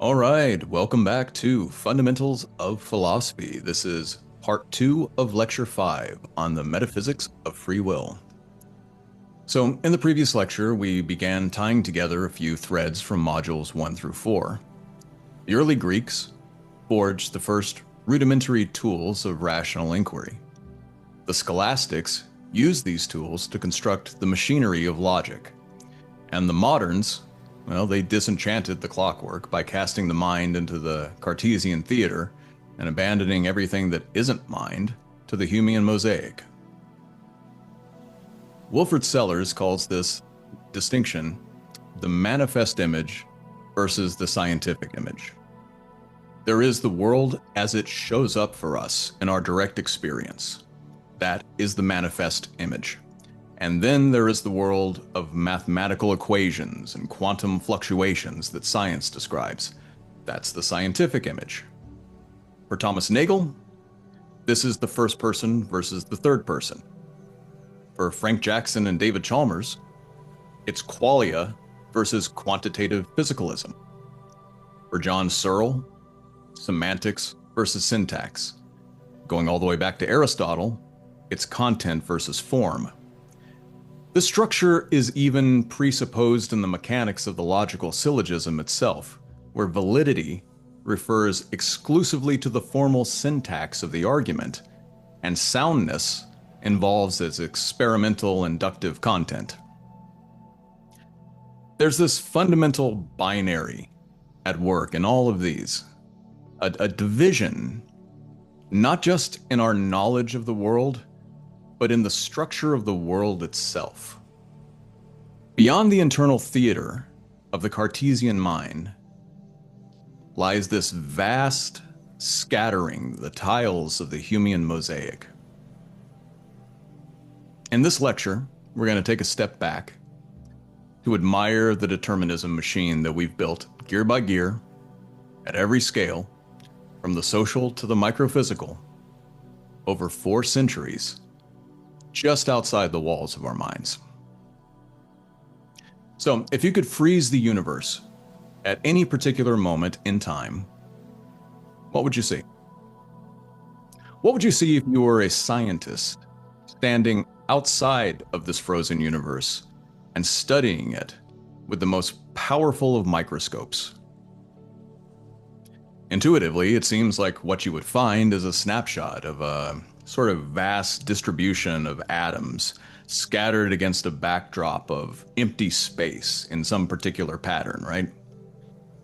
All right, welcome back to Fundamentals of Philosophy. This is part 2 of lecture 5 on the metaphysics of free will. So, in the previous lecture, we began tying together a few threads from modules 1 through 4. The early Greeks forged the first rudimentary tools of rational inquiry. The scholastics used these tools to construct the machinery of logic. And the moderns, well, they disenchanted the clockwork by casting the mind into the Cartesian theater and abandoning everything that isn't mind to the Humean mosaic. Wilfrid Sellars calls this distinction the manifest image versus the scientific image. There is the world as it shows up for us in our direct experience. That is the manifest image. And then there is the world of mathematical equations and quantum fluctuations that science describes. That's the scientific image. For Thomas Nagel, this is the first person versus the third person. For Frank Jackson and David Chalmers, it's qualia versus quantitative physicalism. For John Searle, semantics versus syntax. Going all the way back to Aristotle, it's content versus form. The structure is even presupposed in the mechanics of the logical syllogism itself, where validity refers exclusively to the formal syntax of the argument, and soundness involves its experimental inductive content. There's this fundamental binary at work in all of these, a division, not just in our knowledge of the world, but in the structure of the world itself. Beyond the internal theater of the Cartesian mind lies this vast scattering, the tiles of the Humean mosaic. In this lecture, we're going to take a step back to admire the determinism machine that we've built gear by gear, at every scale, from the social to the microphysical, over 4 centuries, just outside the walls of our minds. So, if you could freeze the universe at any particular moment in time, what would you see? What would you see if you were a scientist standing outside of this frozen universe and studying it with the most powerful of microscopes? Intuitively, it seems like what you would find is a snapshot of a sort of vast distribution of atoms scattered against a backdrop of empty space in some particular pattern, right?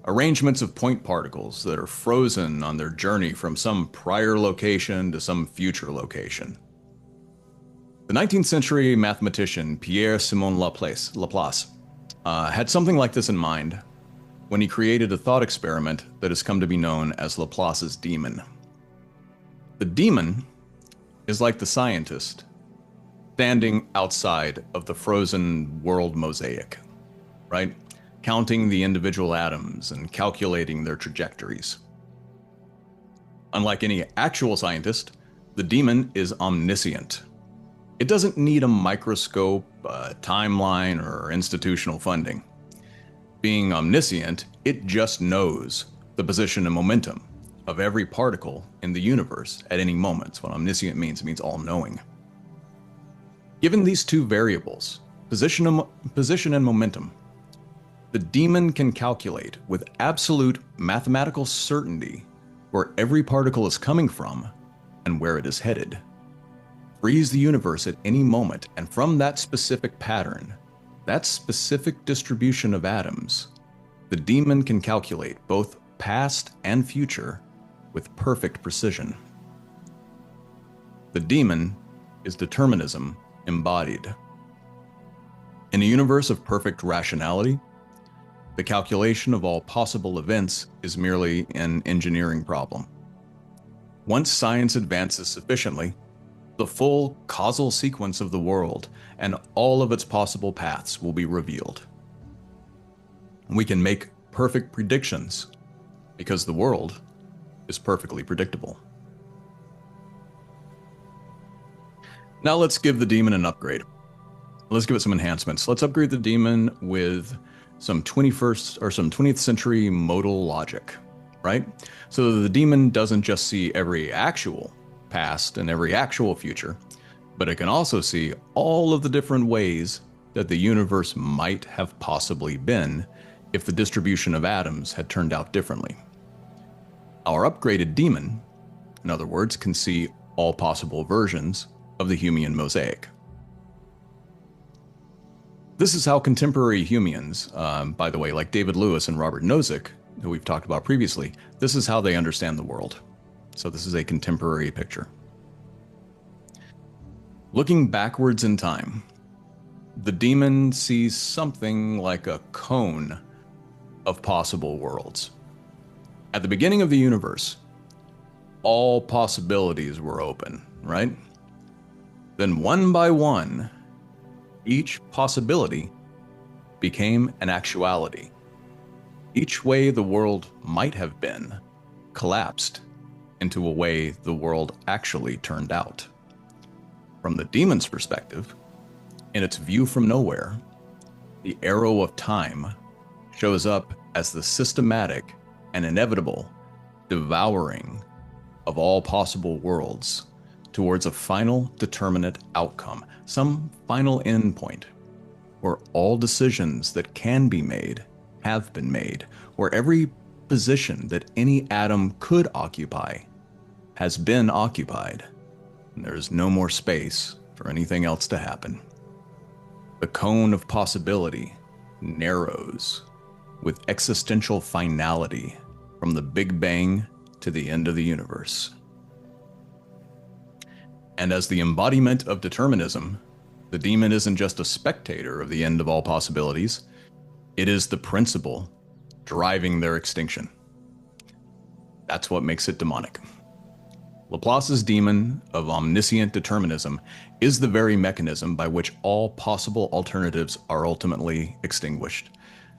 Arrangements of point particles that are frozen on their journey from some prior location to some future location. The 19th century mathematician Pierre-Simon Laplace had something like this in mind when he created a thought experiment that has come to be known as Laplace's demon. The demon is like the scientist standing outside of the frozen world mosaic, right? Counting the individual atoms and calculating their trajectories. Unlike any actual scientist, the demon is omniscient. It doesn't need a microscope, a timeline, or institutional funding. Being omniscient, it just knows the position and momentum of every particle in the universe at any moment. That's what omniscient means. It means all-knowing. Given these two variables, position and momentum, the demon can calculate with absolute mathematical certainty where every particle is coming from and where it is headed. Freeze the universe at any moment, and from that specific pattern, that specific distribution of atoms, the demon can calculate both past and future with perfect precision. The demon is determinism embodied. In a universe of perfect rationality, the calculation of all possible events is merely an engineering problem. Once science advances sufficiently, the full causal sequence of the world and all of its possible paths will be revealed. We can make perfect predictions because the world is perfectly predictable. Now let's give the demon an upgrade. Let's give it some enhancements. Let's upgrade the demon with some 21st or some 20th century modal logic, right? So the demon doesn't just see every actual past and every actual future, but it can also see all of the different ways that the universe might have possibly been if the distribution of atoms had turned out differently. Our upgraded demon, in other words, can see all possible versions of the Humean mosaic. This is how contemporary Humeans, by the way, like David Lewis and Robert Nozick, who we've talked about previously, this is how they understand the world. So this is a contemporary picture. Looking backwards in time, the demon sees something like a cone of possible worlds. At the beginning of the universe, all possibilities were open, right? Then one by one, each possibility became an actuality. Each way the world might have been collapsed into a way the world actually turned out. From the demon's perspective, in its view from nowhere, the arrow of time shows up as the systematic and inevitable devouring of all possible worlds towards a final determinate outcome, some final endpoint, where all decisions that can be made have been made, where every position that any atom could occupy has been occupied, and there is no more space for anything else to happen. The cone of possibility narrows with existential finality from the Big Bang to the end of the universe. And as the embodiment of determinism, the demon isn't just a spectator of the end of all possibilities, it is the principle driving their extinction. That's what makes it demonic. Laplace's demon of omniscient determinism is the very mechanism by which all possible alternatives are ultimately extinguished.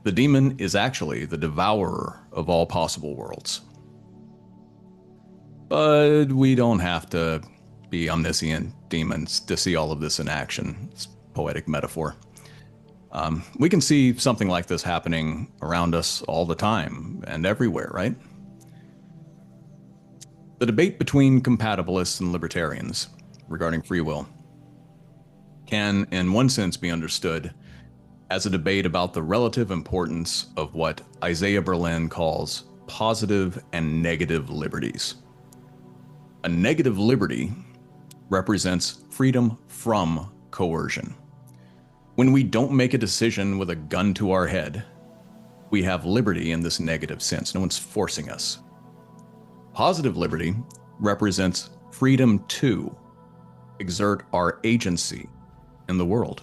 The demon is actually the devourer of all possible worlds. But we don't have to be omniscient demons to see all of this in action. It's a poetic metaphor. We can see something like this happening around us all the time and everywhere, right? The debate between compatibilists and libertarians regarding free will can, in one sense, be understood as a debate about the relative importance of what Isaiah Berlin calls positive and negative liberties. A negative liberty represents freedom from coercion. When we don't make a decision with a gun to our head, we have liberty in this negative sense. No one's forcing us. Positive liberty represents freedom to exert our agency in the world.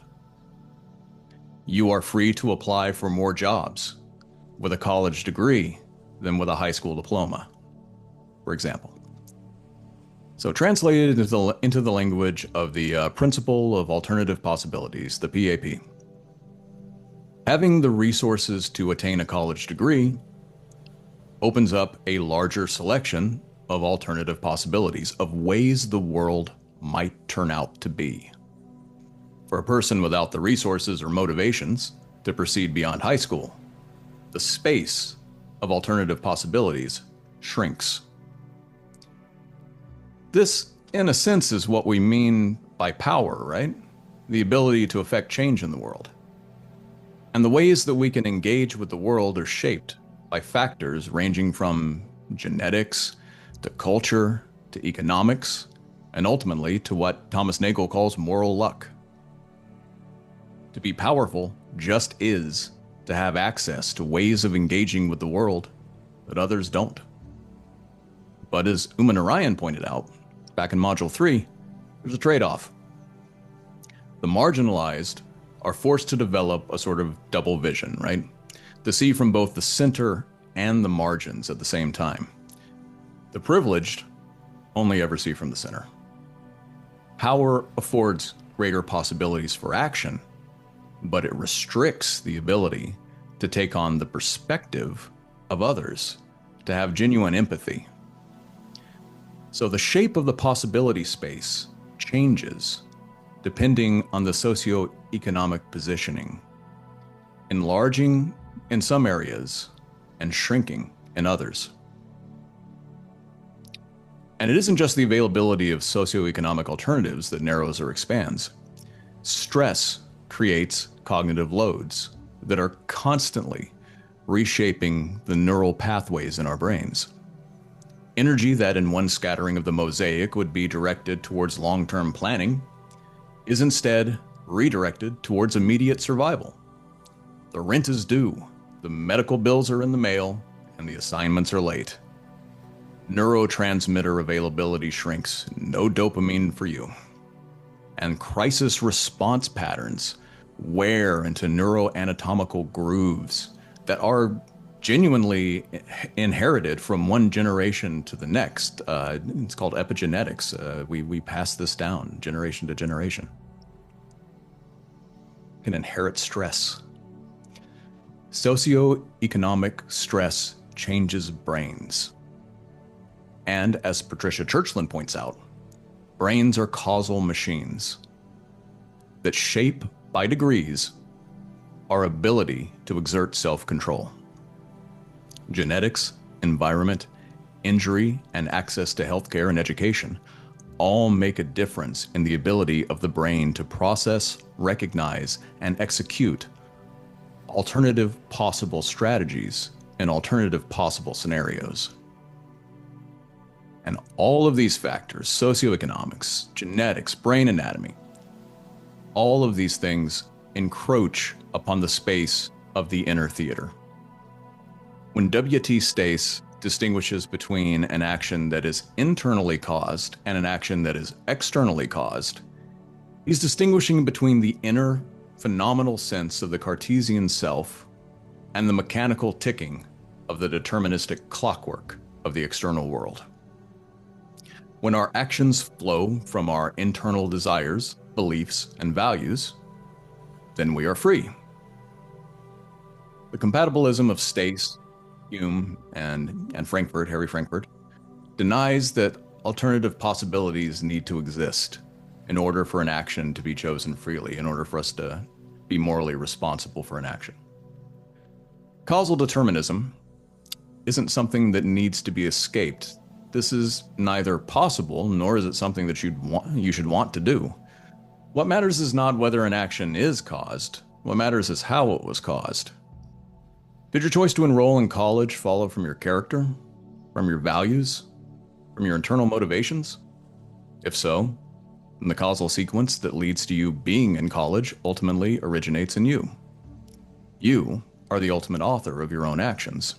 You are free to apply for more jobs with a college degree than with a high school diploma, for example. So translated into the language of the principle of alternative possibilities, the PAP. Having the resources to attain a college degree opens up a larger selection of alternative possibilities, of ways the world might turn out to be. For a person without the resources or motivations to proceed beyond high school, the space of alternative possibilities shrinks. This, in a sense, is what we mean by power, right? The ability to affect change in the world. And the ways that we can engage with the world are shaped by factors ranging from genetics to culture to economics, and ultimately to what Thomas Nagel calls moral luck. To be powerful just is to have access to ways of engaging with the world that others don't. But as Uma Narayan pointed out back in Module 3, there's a trade-off. The marginalized are forced to develop a sort of double vision, right? To see from both the center and the margins at the same time. The privileged only ever see from the center. Power affords greater possibilities for action, but it restricts the ability to take on the perspective of others, to have genuine empathy. So the shape of the possibility space changes depending on the socioeconomic positioning. Enlarging in some areas and shrinking in others. And it isn't just the availability of socioeconomic alternatives that narrows or expands. Stress creates cognitive loads that are constantly reshaping the neural pathways in our brains. Energy that in one scattering of the mosaic would be directed towards long-term planning is instead redirected towards immediate survival. The rent is due, the medical bills are in the mail, and the assignments are late. Neurotransmitter availability shrinks, no dopamine for you. And crisis response patterns wear into neuroanatomical grooves that are genuinely inherited from one generation to the next. It's called epigenetics. We pass this down generation to generation. Can inherit stress. Socioeconomic stress changes brains. And as Patricia Churchland points out, brains are causal machines that shape, by degrees, our ability to exert self-control. Genetics, environment, injury, and access to healthcare and education all make a difference in the ability of the brain to process, recognize, and execute alternative possible strategies in alternative possible scenarios. And all of these factors, socioeconomics, genetics, brain anatomy, all of these things encroach upon the space of the inner theater. When W.T. Stace distinguishes between an action that is internally caused and an action that is externally caused, he's distinguishing between the inner phenomenal sense of the Cartesian self and the mechanical ticking of the deterministic clockwork of the external world. When our actions flow from our internal desires, beliefs, and values, then we are free. The compatibilism of Stace, Hume, and Frankfurt, Harry Frankfurt, denies that alternative possibilities need to exist in order for an action to be chosen freely, in order for us to be morally responsible for an action. Causal determinism isn't something that needs to be escaped. This is neither possible, nor is it something that you should want to do. What matters is not whether an action is caused. What matters is how it was caused. Did your choice to enroll in college follow from your character, from your values, from your internal motivations? If so, then the causal sequence that leads to you being in college ultimately originates in you. You are the ultimate author of your own actions.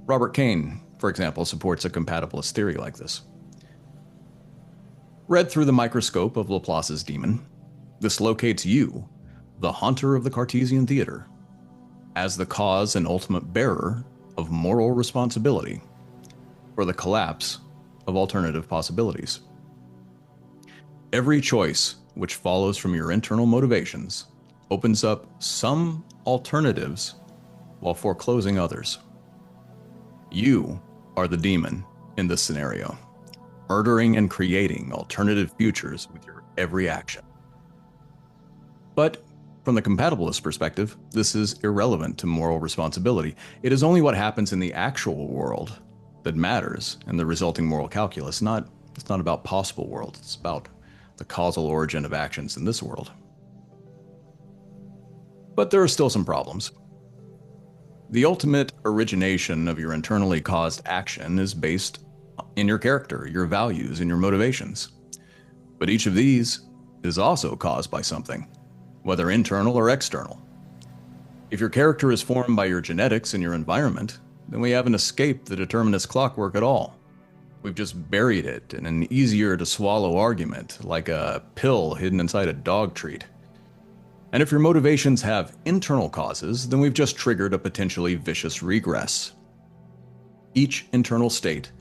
Robert Kane, for example, supports a compatibilist theory like this. Read through the microscope of Laplace's demon, this locates you, the haunter of the Cartesian theater, as the cause and ultimate bearer of moral responsibility for the collapse of alternative possibilities. Every choice which follows from your internal motivations opens up some alternatives while foreclosing others. You are the demon in this scenario, murdering and creating alternative futures with your every action. But from the compatibilist perspective, this is irrelevant to moral responsibility. It is only what happens in the actual world that matters in the resulting moral calculus. It's not about possible worlds. It's about the causal origin of actions in this world. But there are still some problems. The ultimate origination of your internally caused action is based in your character, your values, and your motivations. But each of these is also caused by something, whether internal or external. If your character is formed by your genetics and your environment, then we haven't escaped the determinist clockwork at all. We've just buried it in an easier to swallow argument, like a pill hidden inside a dog treat. And if your motivations have internal causes, then we've just triggered a potentially vicious regress. Each internal state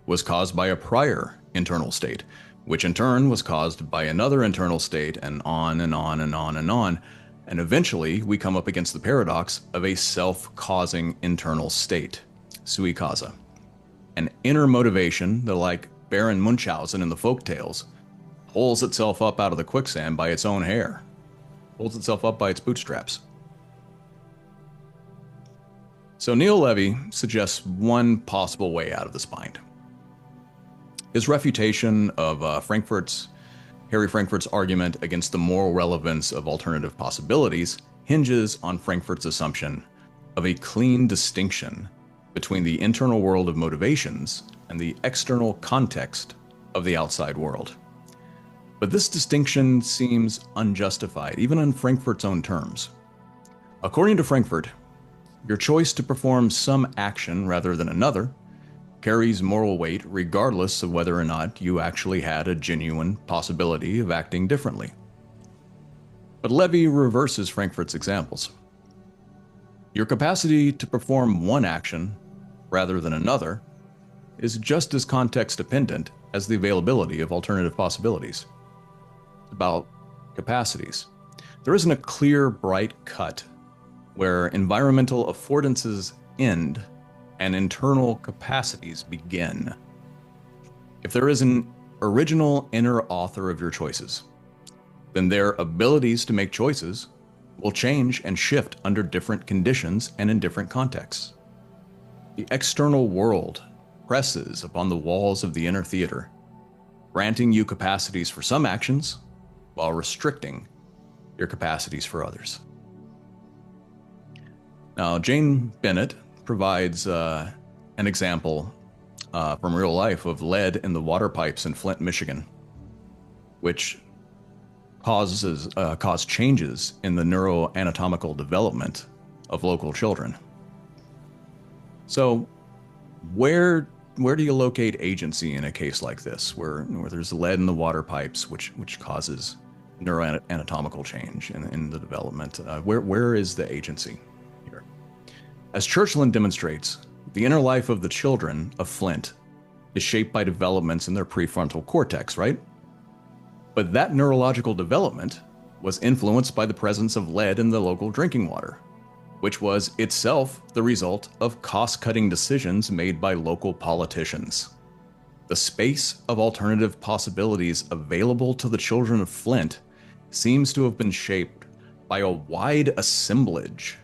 was caused by a prior internal state, which in turn was caused by another internal state, and on and on and on and on. And eventually we come up against the paradox of a self-causing internal state, sui causa. An inner motivation that, like Baron Munchausen in the folktales, pulls itself up out of the quicksand by its own hair, pulls itself up by its bootstraps. So Neil Levy suggests one possible way out of this bind. His refutation of Harry Frankfurt's argument against the moral relevance of alternative possibilities hinges on Frankfurt's assumption of a clean distinction between the internal world of motivations and the external context of the outside world. But this distinction seems unjustified, even on Frankfurt's own terms. According to Frankfurt, your choice to perform some action rather than another carries moral weight regardless of whether or not you actually had a genuine possibility of acting differently. But Levy reverses Frankfurt's examples. Your capacity to perform one action rather than another is just as context dependent as the availability of alternative possibilities. It's about capacities. There isn't a clear, bright cut where environmental affordances end and internal capacities begin. If there is an original inner author of your choices, then their abilities to make choices will change and shift under different conditions and in different contexts. The external world presses upon the walls of the inner theater, granting you capacities for some actions while restricting your capacities for others. Now, Jane Bennett provides an example from real life of lead in the water pipes in Flint, Michigan, which cause changes in the neuroanatomical development of local children. So, where do you locate agency in a case like this, where there's lead in the water pipes, which causes neuroanatomical change in the development? Where is the agency here? As Churchland demonstrates, the inner life of the children of Flint is shaped by developments in their prefrontal cortex, right? But that neurological development was influenced by the presence of lead in the local drinking water, which was itself the result of cost-cutting decisions made by local politicians. The space of alternative possibilities available to the children of Flint seems to have been shaped by a wide assemblage,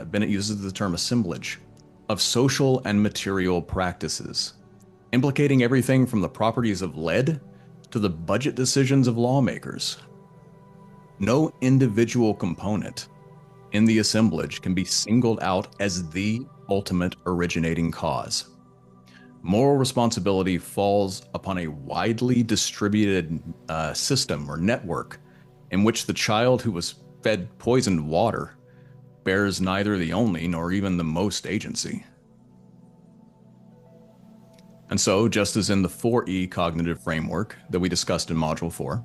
Bennett uses the term assemblage, of social and material practices, implicating everything from the properties of lead to the budget decisions of lawmakers. No individual component in the assemblage can be singled out as the ultimate originating cause. Moral responsibility falls upon a widely distributed system or network in which the child who was fed poisoned water bears neither the only nor even the most agency. And so, just as in the 4E cognitive framework that we discussed in Module 4,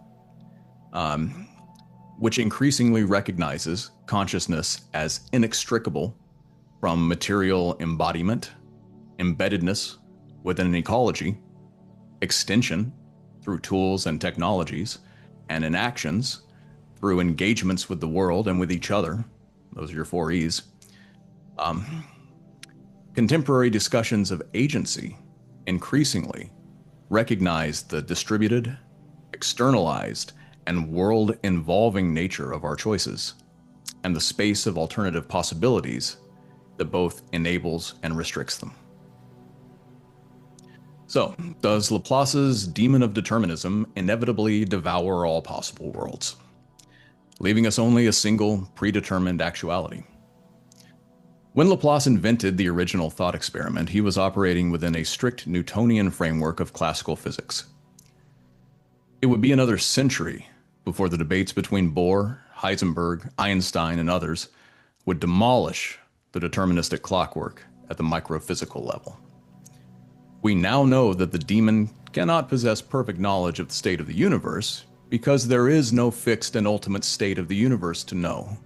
which increasingly recognizes consciousness as inextricable from material embodiment, embeddedness within an ecology, extension through tools and technologies, and in actions through engagements with the world and with each other. Those are your 4Es. Contemporary discussions of agency increasingly recognize the distributed, externalized, and world-involving nature of our choices, and the space of alternative possibilities that both enables and restricts them. So, does Laplace's demon of determinism inevitably devour all possible worlds, leaving us only a single predetermined actuality? When Laplace invented the original thought experiment, he was operating within a strict Newtonian framework of classical physics. It would be another century before the debates between Bohr, Heisenberg, Einstein, and others would demolish the deterministic clockwork at the microphysical level. We now know that the demon cannot possess perfect knowledge of the state of the universe because there is no fixed and ultimate state of the universe to know.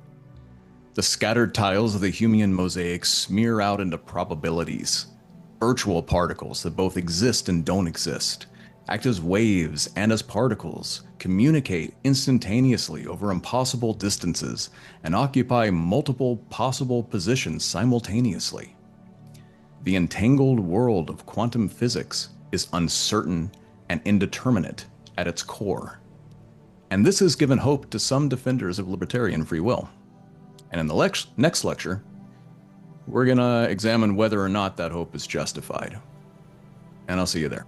The scattered tiles of the Humean mosaic smear out into probabilities, virtual particles that both exist and don't exist, act as waves and as particles, communicate instantaneously over impossible distances, and occupy multiple possible positions simultaneously. The entangled world of quantum physics is uncertain and indeterminate at its core. And this has given hope to some defenders of libertarian free will. And in the next lecture, We're going to examine whether or not that hope is justified. And I'll see you there.